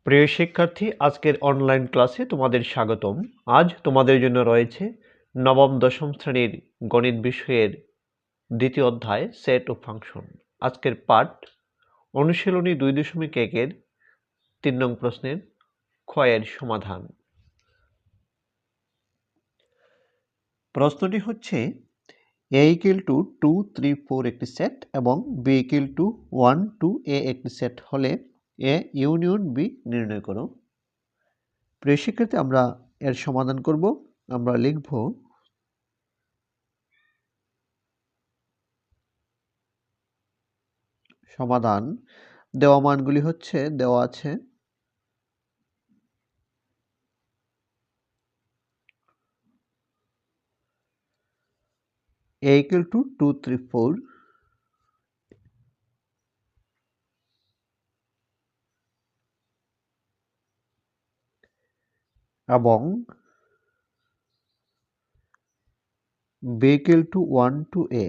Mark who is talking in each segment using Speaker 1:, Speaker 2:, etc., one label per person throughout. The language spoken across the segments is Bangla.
Speaker 1: প্রিয় শিক্ষার্থী, আজকের অনলাইন ক্লাসে তোমাদের স্বাগতম। আজ তোমাদের জন্য রয়েছে নবম দশম শ্রেণীর গণিত বিষয়ের দ্বিতীয় অধ্যায় সেট ও ফাংশন। আজকের পাঠ অনুশীলনী 2.1-এর 3 নং প্রশ্নের ক্ষয়ের সমাধান। প্রশ্নটি হচ্ছে a = 2, 3, 4 একটি সেট এবং b = 1, 2, a একটি সেট হলে a ইউনিয়ন b নির্ণয় করো। প্রিয় শিক্ষার্থী, আমরা এর সমাধান করব। আমরা লিখব সমাধান। দেওয়া মানগুলি হচ্ছে দেওয়া আছে a = 2, 3, 4 এবং b = 1, 2, a।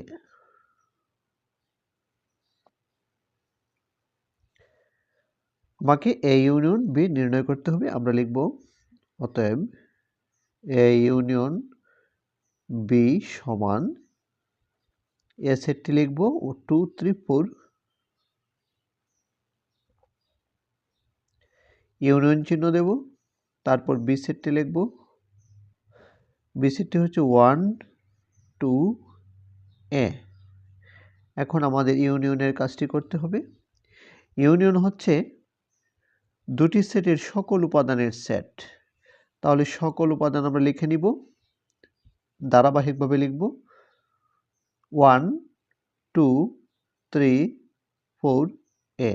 Speaker 1: আমাকে a ইউনিয়ন b নির্ণয় করতে হবে। আমরা লিখব অতএব a ইউনিয়ন b সমান a সেটটি লিখব 2, 3, 4 ইউনিয়ন চিহ্ন দেব। তারপর b সেটটি লিখব। b সেটটি হচ্ছে 1, 2, a। এখন আমাদের ইউনিয়নের কাজটি করতে হবে। ইউনিয়ন হচ্ছে দুটি সেটের সকল উপাদানের সেট। তাহলে সকল উপাদান আমরা লিখে নিব, ধারাবাহিকভাবে লিখব 1, 2, 3, 4, a।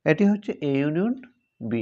Speaker 1: এটি হচ্ছে a ইউনিয়ন b।